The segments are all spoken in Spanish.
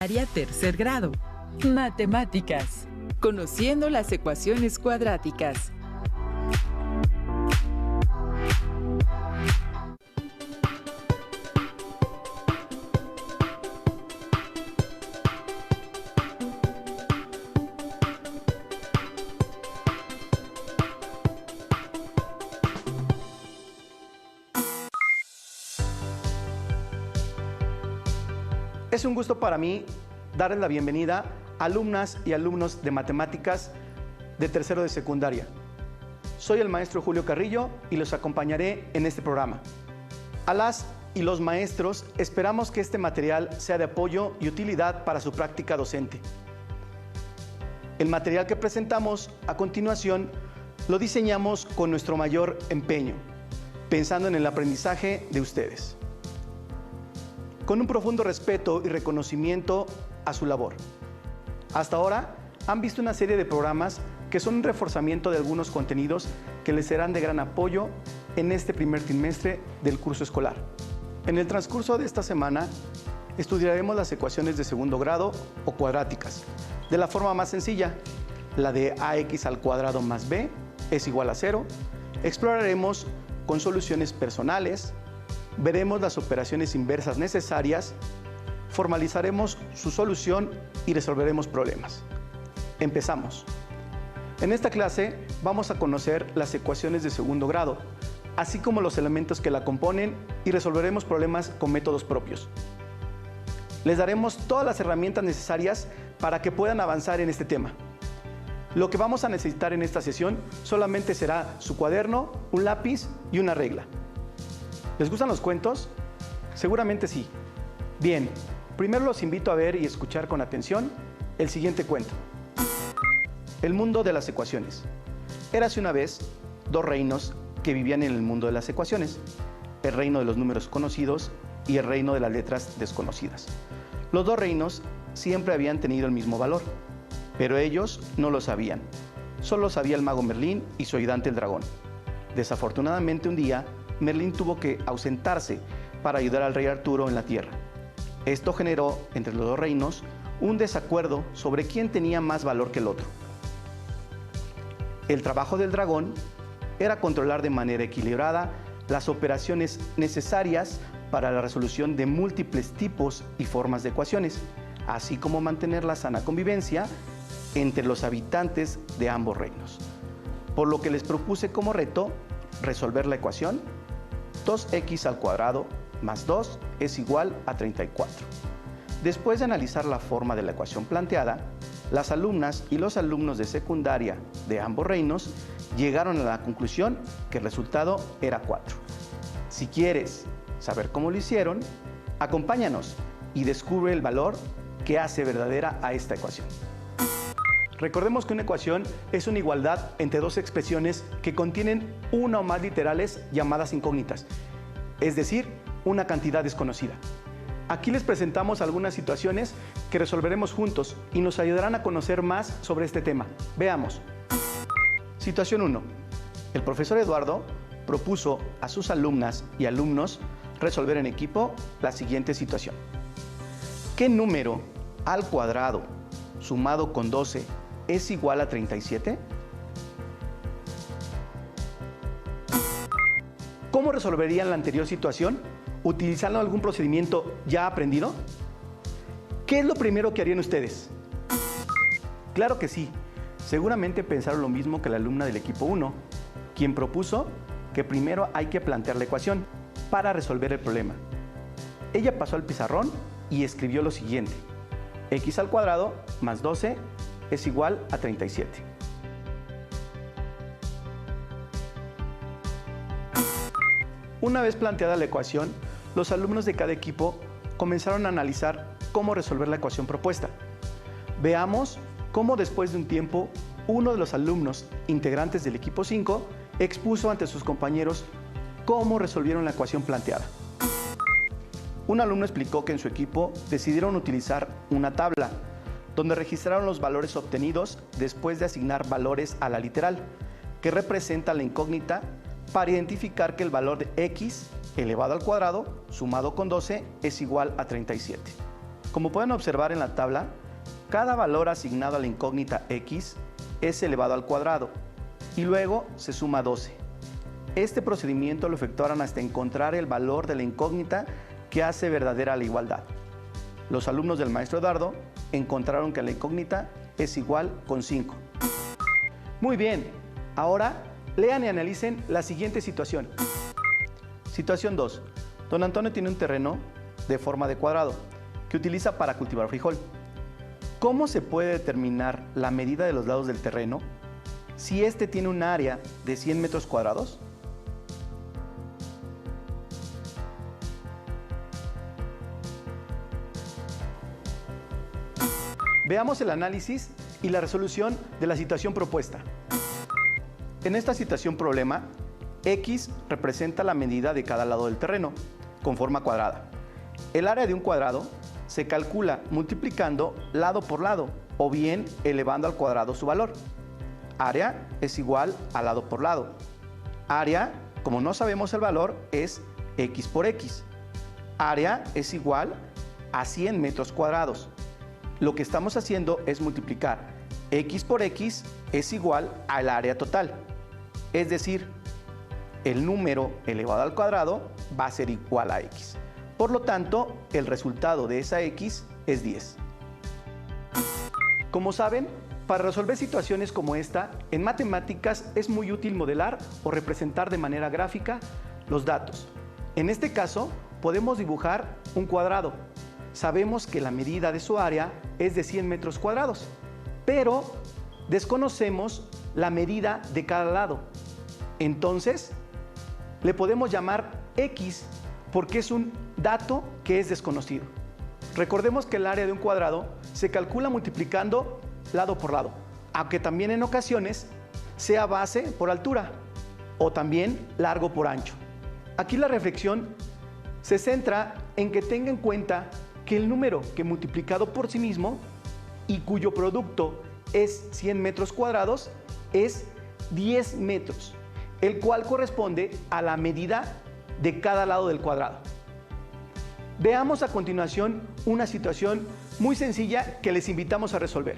Tercer grado. Matemáticas. Conociendo las ecuaciones cuadráticas. Es un gusto para mí darles la bienvenida a alumnas y alumnos de matemáticas de tercero de secundaria. Soy el maestro Julio Carrillo y los acompañaré en este programa. A las y los maestros esperamos que este material sea de apoyo y utilidad para su práctica docente. El material que presentamos a continuación lo diseñamos con nuestro mayor empeño, pensando en el aprendizaje de ustedes, con un profundo respeto y reconocimiento a su labor. Hasta ahora han visto una serie de programas que son un reforzamiento de algunos contenidos que les serán de gran apoyo en este primer trimestre del curso escolar. En el transcurso de esta semana estudiaremos las ecuaciones de segundo grado o cuadráticas de la forma más sencilla, la de ax al cuadrado más b es igual a 0. Exploraremos con soluciones personales, veremos las operaciones inversas necesarias, formalizaremos su solución y resolveremos problemas. Empezamos. En esta clase vamos a conocer las ecuaciones de segundo grado, así como los elementos que la componen y resolveremos problemas con métodos propios. Les daremos todas las herramientas necesarias para que puedan avanzar en este tema. Lo que vamos a necesitar en esta sesión solamente será su cuaderno, un lápiz y una regla. ¿Les gustan los cuentos? Seguramente sí. Bien, primero los invito a ver y escuchar con atención el siguiente cuento. El mundo de las ecuaciones. Érase una vez dos reinos que vivían en el mundo de las ecuaciones, el reino de los números conocidos y el reino de las letras desconocidas. Los dos reinos siempre habían tenido el mismo valor, pero ellos no lo sabían. Solo sabía el mago Merlín y su ayudante el dragón. Desafortunadamente un día, Merlín tuvo que ausentarse para ayudar al rey Arturo en la tierra. Esto generó entre los dos reinos un desacuerdo sobre quién tenía más valor que el otro. El trabajo del dragón era controlar de manera equilibrada las operaciones necesarias para la resolución de múltiples tipos y formas de ecuaciones, así como mantener la sana convivencia entre los habitantes de ambos reinos. Por lo que les propuse como reto resolver la ecuación 2x al cuadrado más 2 es igual a 34. Después de analizar la forma de la ecuación planteada, las alumnas y los alumnos de secundaria de ambos reinos llegaron a la conclusión que el resultado era 4. Si quieres saber cómo lo hicieron, acompáñanos y descubre el valor que hace verdadera a esta ecuación. Recordemos que una ecuación es una igualdad entre dos expresiones que contienen una o más literales llamadas incógnitas, es decir, una cantidad desconocida. Aquí les presentamos algunas situaciones que resolveremos juntos y nos ayudarán a conocer más sobre este tema. Veamos. Situación 1. El profesor Eduardo propuso a sus alumnas y alumnos resolver en equipo la siguiente situación. ¿Qué número al cuadrado sumado con 12 es igual a 37? ¿Cómo resolverían la anterior situación? ¿Utilizando algún procedimiento ya aprendido? ¿Qué es lo primero que harían ustedes? Claro que sí. Seguramente pensaron lo mismo que la alumna del equipo 1, quien propuso que primero hay que plantear la ecuación para resolver el problema. Ella pasó al pizarrón y escribió lo siguiente. X al cuadrado más 12 es igual a 37. Una vez planteada la ecuación, los alumnos de cada equipo comenzaron a analizar cómo resolver la ecuación propuesta. Veamos cómo después de un tiempo, uno de los alumnos integrantes del equipo 5 expuso ante sus compañeros cómo resolvieron la ecuación planteada. Un alumno explicó que en su equipo decidieron utilizar una tabla donde registraron los valores obtenidos después de asignar valores a la literal, que representa la incógnita, para identificar que el valor de x elevado al cuadrado sumado con 12 es igual a 37. Como pueden observar en la tabla, cada valor asignado a la incógnita x es elevado al cuadrado y luego se suma 12. Este procedimiento lo efectuaron hasta encontrar el valor de la incógnita que hace verdadera la igualdad. Los alumnos del maestro Eduardo encontraron que la incógnita es igual con 5. Muy bien, ahora lean y analicen la siguiente situación. Situación 2. Don Antonio tiene un terreno de forma de cuadrado que utiliza para cultivar frijol. ¿Cómo se puede determinar la medida de los lados del terreno si este tiene un área de 100 metros cuadrados? Veamos el análisis y la resolución de la situación propuesta. En esta situación problema, x representa la medida de cada lado del terreno, con forma cuadrada. El área de un cuadrado se calcula multiplicando lado por lado, o bien elevando al cuadrado su valor. Área es igual a lado por lado. Área, como no sabemos el valor, es x por x. Área es igual a 100 metros cuadrados. Lo que estamos haciendo es multiplicar x por x es igual al área total. Es decir, el número elevado al cuadrado va a ser igual a x. Por lo tanto, el resultado de esa x es 10. Como saben, para resolver situaciones como esta, en matemáticas es muy útil modelar o representar de manera gráfica los datos. En este caso, podemos dibujar un cuadrado. Sabemos que la medida de su área es de 100 metros cuadrados, pero desconocemos la medida de cada lado. Entonces, le podemos llamar x porque es un dato que es desconocido. Recordemos que el área de un cuadrado se calcula multiplicando lado por lado, aunque también en ocasiones sea base por altura o también largo por ancho. Aquí la reflexión se centra en que tenga en cuenta que el número que multiplicado por sí mismo y cuyo producto es 100 metros cuadrados es 10 metros, el cual corresponde a la medida de cada lado del cuadrado. Veamos a continuación una situación muy sencilla que les invitamos a resolver.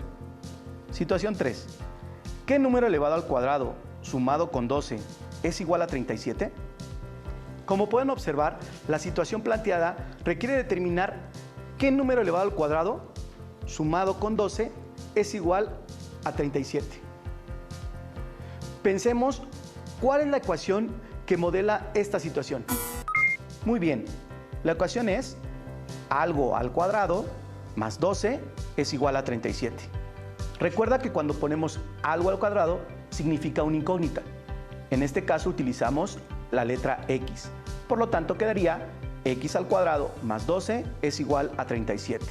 Situación 3. ¿Qué número elevado al cuadrado sumado con 12 es igual a 37? Como pueden observar, la situación planteada requiere determinar qué número elevado al cuadrado sumado con 12 es igual a 37. Pensemos cuál es la ecuación que modela esta situación. Muy bien, la ecuación es algo al cuadrado más 12 es igual a 37. Recuerda que cuando ponemos algo al cuadrado significa una incógnita. En este caso utilizamos la letra x. Por lo tanto quedaría x al cuadrado más 12 es igual a 37.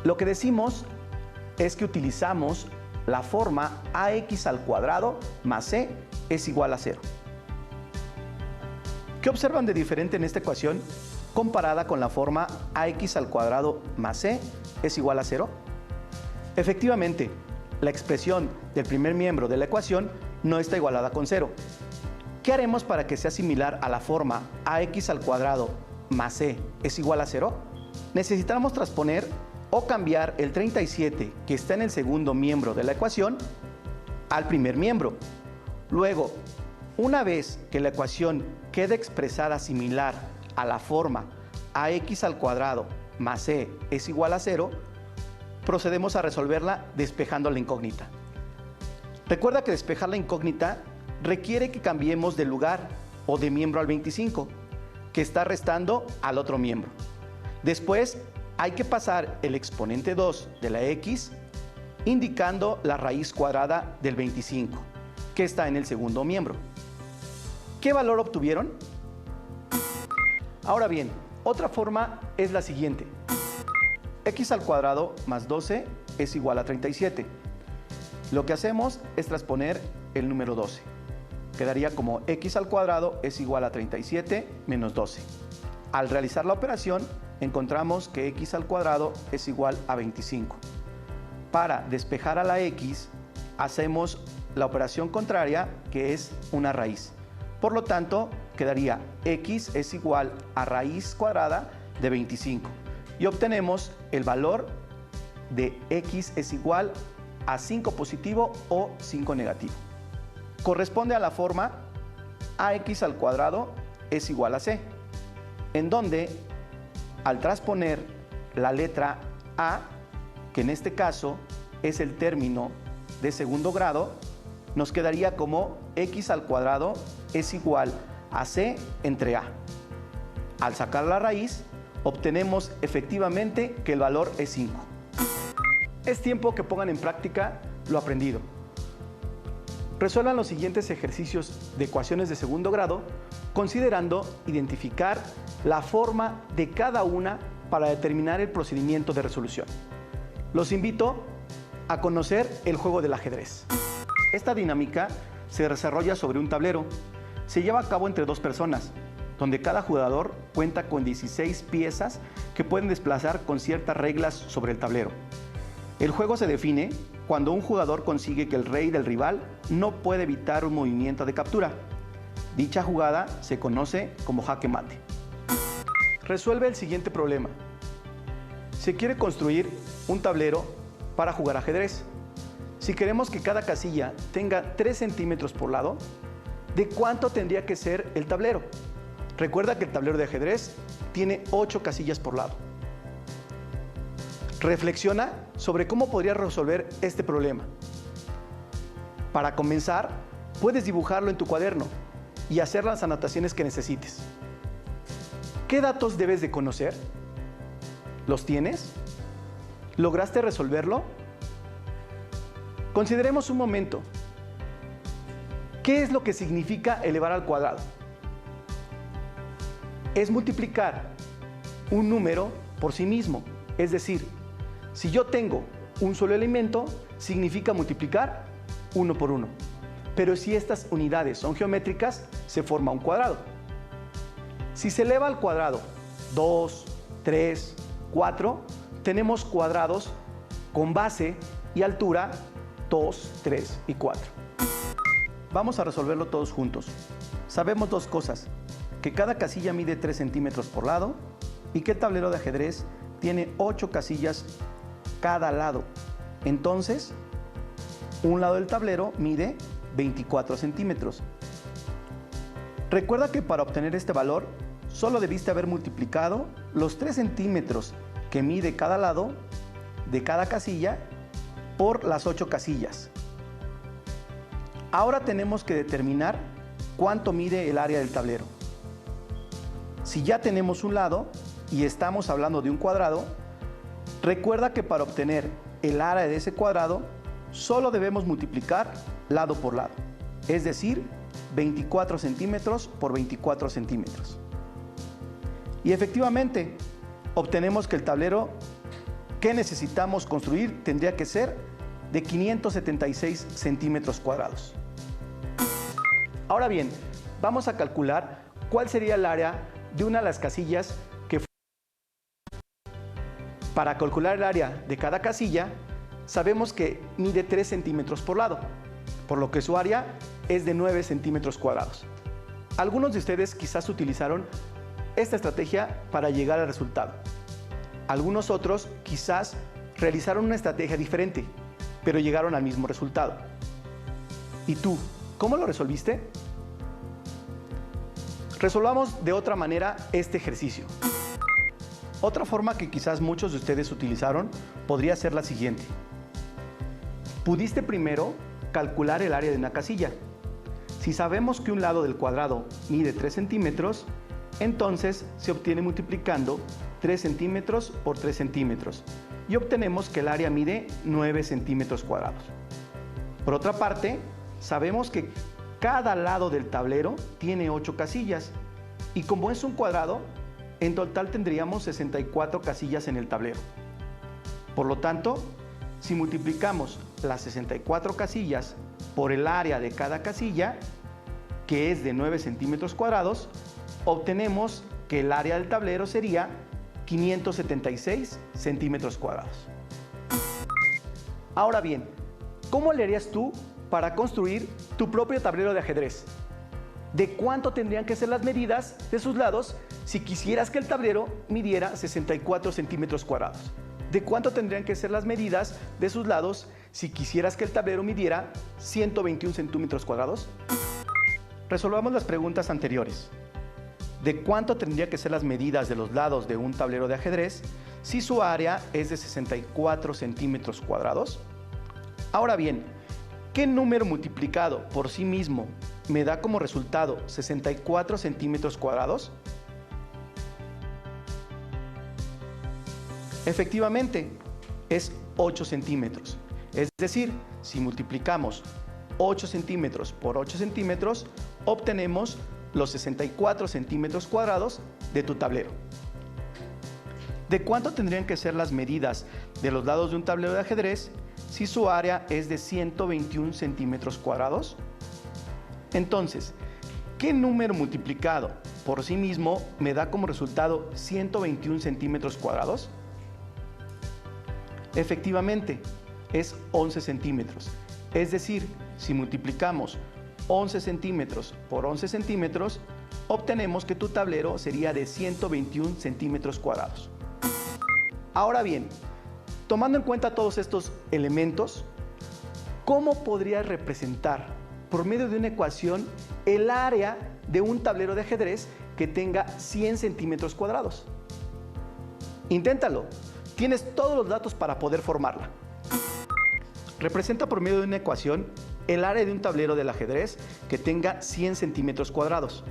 Lo que decimos es que utilizamos la forma ax al cuadrado más c es igual a 0. ¿Qué observan de diferente en esta ecuación comparada con la forma ax al cuadrado más c es igual a 0? Efectivamente, la expresión del primer miembro de la ecuación no está igualada con 0. ¿Qué haremos para que sea similar a la forma ax al cuadrado más c es igual a 0? Necesitamos transponer o cambiar el 37 que está en el segundo miembro de la ecuación al primer miembro. Luego, una vez que la ecuación quede expresada similar a la forma ax al cuadrado más c es igual a 0, procedemos a resolverla despejando la incógnita. Recuerda que despejar la incógnita requiere que cambiemos de lugar o de miembro al 25, que está restando al otro miembro. Después hay que pasar el exponente 2 de la x indicando la raíz cuadrada del 25, que está en el segundo miembro. ¿Qué valor obtuvieron? Ahora bien, otra forma es la siguiente. X al cuadrado más 12 es igual a 37. Lo que hacemos es transponer el número 12. Quedaría como x al cuadrado es igual a 37 menos 12. Al realizar la operación, encontramos que x al cuadrado es igual a 25. Para despejar a la x, hacemos la operación contraria, que es una raíz. Por lo tanto, quedaría x es igual a raíz cuadrada de 25. y obtenemos el valor de x es igual a 5 positivo o 5 negativo. Corresponde a la forma ax al cuadrado es igual a c, en donde al transponer la letra a, que en este caso es el término de segundo grado, nos quedaría como x al cuadrado es igual a c entre a. Al sacar la raíz, obtenemos efectivamente que el valor es 5. Es tiempo que pongan en práctica lo aprendido. Resuelvan los siguientes ejercicios de ecuaciones de segundo grado, considerando identificar la forma de cada una para determinar el procedimiento de resolución. Los invito a conocer el juego del ajedrez. Esta dinámica se desarrolla sobre un tablero. Se lleva a cabo entre dos personas, donde cada jugador cuenta con 16 piezas que pueden desplazar con ciertas reglas sobre el tablero. El juego se define cuando un jugador consigue que el rey del rival no puede evitar un movimiento de captura. Dicha jugada se conoce como jaque mate. Resuelve el siguiente problema. Se quiere construir un tablero para jugar ajedrez. Si queremos que cada casilla tenga 3 centímetros por lado, ¿de cuánto tendría que ser el tablero? Recuerda que el tablero de ajedrez tiene 8 casillas por lado. Reflexiona sobre cómo podrías resolver este problema. Para comenzar, puedes dibujarlo en tu cuaderno y hacer las anotaciones que necesites. ¿Qué datos debes de conocer? ¿Los tienes? ¿Lograste resolverlo? Consideremos un momento. ¿Qué es lo que significa elevar al cuadrado? Es multiplicar un número por sí mismo. Es decir, si yo tengo un solo elemento, significa multiplicar 1 por 1. Pero si estas unidades son geométricas, se forma un cuadrado. Si se eleva al cuadrado 2, 3, 4, tenemos cuadrados con base y altura 2, 3 y 4. Vamos a resolverlo todos juntos. Sabemos dos cosas: que cada casilla mide 3 centímetros por lado y que el tablero de ajedrez tiene 8 casillas cada lado. Entonces, un lado del tablero mide 24 centímetros. Recuerda que para obtener este valor, solo debiste haber multiplicado los 3 centímetros que mide cada lado de cada casilla por las 8 casillas. Ahora tenemos que determinar cuánto mide el área del tablero. Si ya tenemos un lado y estamos hablando de un cuadrado, recuerda que para obtener el área de ese cuadrado, solo debemos multiplicar lado por lado, es decir, 24 centímetros por 24 centímetros. Y efectivamente, obtenemos que el tablero que necesitamos construir tendría que ser de 576 centímetros cuadrados. Ahora bien, vamos a calcular cuál sería el área de una de las casillas que... Para calcular el área de cada casilla, sabemos que mide 3 centímetros por lado, por lo que su área es de 9 centímetros cuadrados. Algunos de ustedes quizás utilizaron esta estrategia para llegar al resultado. Algunos otros quizás realizaron una estrategia diferente, pero llegaron al mismo resultado. ¿Y tú, cómo lo resolviste? Resolvamos de otra manera este ejercicio. Otra forma que quizás muchos de ustedes utilizaron podría ser la siguiente. Pudiste primero calcular el área de una casilla. Si sabemos que un lado del cuadrado mide 3 centímetros, entonces se obtiene multiplicando 3 centímetros por 3 centímetros y obtenemos que el área mide 9 centímetros cuadrados. Por otra parte, sabemos que cada lado del tablero tiene 8 casillas y como es un cuadrado, en total tendríamos 64 casillas en el tablero. Por lo tanto, si multiplicamos las 64 casillas por el área de cada casilla, que es de 9 centímetros cuadrados, obtenemos que el área del tablero sería 576 centímetros cuadrados. Ahora bien, ¿cómo le harías tú para construir tu propio tablero de ajedrez? ¿De cuánto tendrían que ser las medidas de sus lados si quisieras que el tablero midiera 64 centímetros cuadrados? ¿De cuánto tendrían que ser las medidas de sus lados si quisieras que el tablero midiera 121 centímetros cuadrados? Resolvamos las preguntas anteriores. ¿De cuánto tendrían que ser las medidas de los lados de un tablero de ajedrez si su área es de 64 centímetros cuadrados? Ahora bien, ¿qué número multiplicado por sí mismo me da como resultado 64 centímetros cuadrados? Efectivamente, es 8 centímetros. Es decir, si multiplicamos 8 centímetros por 8 centímetros, obtenemos los 64 centímetros cuadrados de tu tablero. ¿De cuánto tendrían que ser las medidas de los lados de un tablero de ajedrez si su área es de 121 centímetros cuadrados? Entonces, ¿qué número multiplicado por sí mismo me da como resultado 121 centímetros cuadrados? Efectivamente, es 11 centímetros. Es decir, si multiplicamos 11 centímetros por 11 centímetros, obtenemos que tu tablero sería de 121 centímetros cuadrados. Ahora bien, tomando en cuenta todos estos elementos, ¿cómo podrías representar por medio de una ecuación el área de un tablero de ajedrez que tenga 100 centímetros cuadrados? Inténtalo. Tienes todos los datos para poder formarla. Representa por medio de una ecuación el área de un tablero del ajedrez que tenga 100 centímetros cuadrados.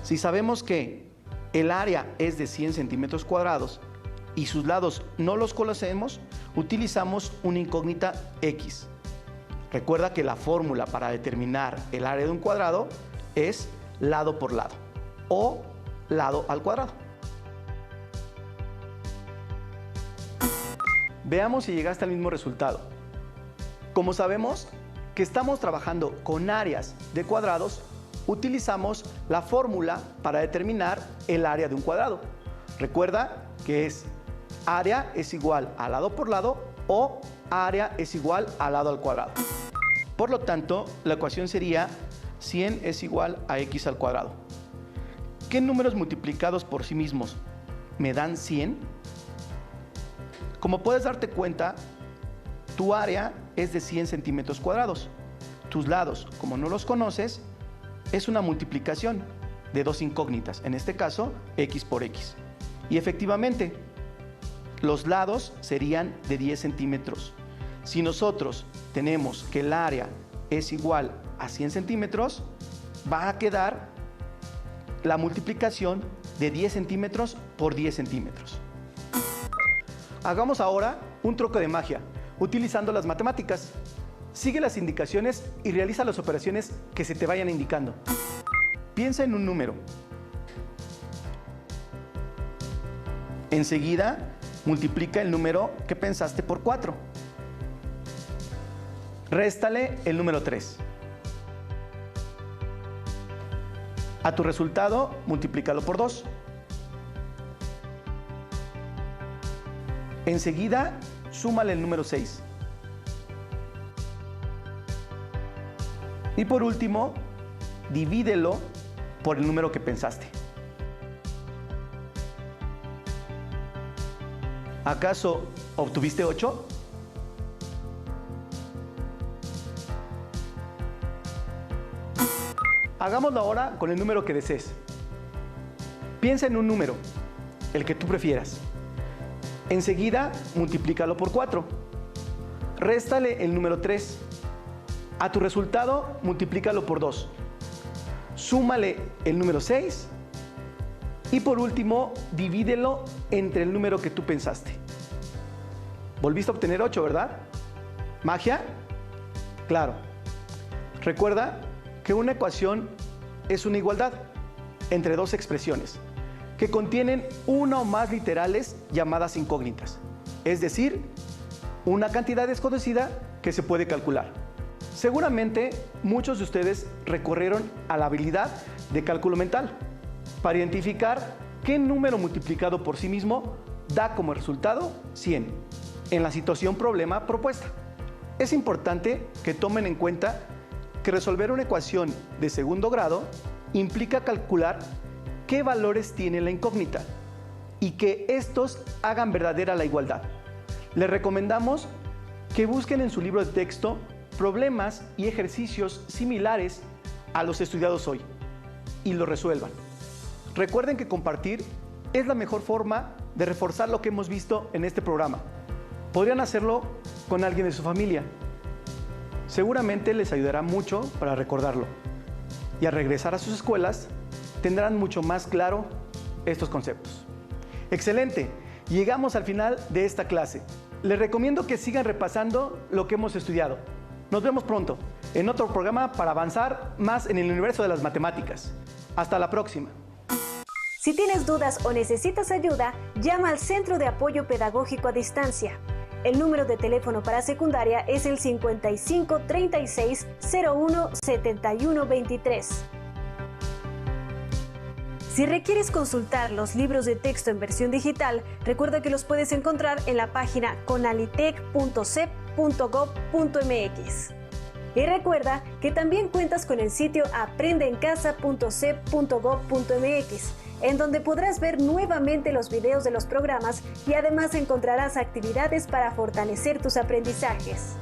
Si sabemos que el área es de 100 centímetros cuadrados y sus lados no los conocemos, utilizamos una incógnita X. Recuerda que la fórmula para determinar el área de un cuadrado es lado por lado o lado al cuadrado. Veamos si llegaste al mismo resultado. Como sabemos que estamos trabajando con áreas de cuadrados, utilizamos la fórmula para determinar el área de un cuadrado. Recuerda que es área es igual a lado por lado o área es igual a lado al cuadrado. Por lo tanto, la ecuación sería 100 es igual a x al cuadrado. ¿Qué números multiplicados por sí mismos me dan 100? Como puedes darte cuenta, tu área es de 100 centímetros cuadrados. Tus lados, como no los conoces, es una multiplicación de dos incógnitas, en este caso, x por x. Y efectivamente, los lados serían de 10 centímetros. Si nosotros tenemos que el área es igual a 100 centímetros, va a quedar la multiplicación de 10 centímetros por 10 centímetros. Hagamos ahora un truco de magia, utilizando las matemáticas. Sigue las indicaciones y realiza las operaciones que se te vayan indicando. Piensa en un número. Enseguida, multiplica el número que pensaste por 4. Réstale el número 3. A tu resultado, multiplícalo por 2. Enseguida, súmale el número 6. Y por último, divídelo por el número que pensaste. ¿Acaso obtuviste 8? Hagámoslo ahora con el número que desees. Piensa en un número, el que tú prefieras. Enseguida, multiplícalo por 4. Réstale el número 3. A tu resultado, multiplícalo por 2. Súmale el número 6. Y por último, divídelo entre el número que tú pensaste. Volviste a obtener 8, ¿verdad? ¿Magia? Claro. Recuerda que una ecuación es una igualdad entre dos expresiones que contienen una o más literales llamadas incógnitas, es decir, una cantidad desconocida que se puede calcular. Seguramente muchos de ustedes recurrieron a la habilidad de cálculo mental para identificar qué número multiplicado por sí mismo da como resultado 100 en la situación problema propuesta. Es importante que tomen en cuenta que resolver una ecuación de segundo grado implica calcular qué valores tiene la incógnita y que estos hagan verdadera la igualdad. Les recomendamos que busquen en su libro de texto problemas y ejercicios similares a los estudiados hoy y los resuelvan. Recuerden que compartir es la mejor forma de reforzar lo que hemos visto en este programa. Podrían hacerlo con alguien de su familia. Seguramente les ayudará mucho para recordarlo. Y al regresar a sus escuelas, tendrán mucho más claro estos conceptos. ¡Excelente! Llegamos al final de esta clase. Les recomiendo que sigan repasando lo que hemos estudiado. Nos vemos pronto en otro programa para avanzar más en el universo de las matemáticas. Hasta la próxima. Si tienes dudas o necesitas ayuda, llama al Centro de Apoyo Pedagógico a Distancia. El número de teléfono para secundaria es el 55 36 01 71 23. Si requieres consultar los libros de texto en versión digital, recuerda que los puedes encontrar en la página conalitec.cep.gov.mx. Y recuerda que también cuentas con el sitio aprendeencasa.cep.gov.mx, en donde podrás ver nuevamente los videos de los programas y además encontrarás actividades para fortalecer tus aprendizajes.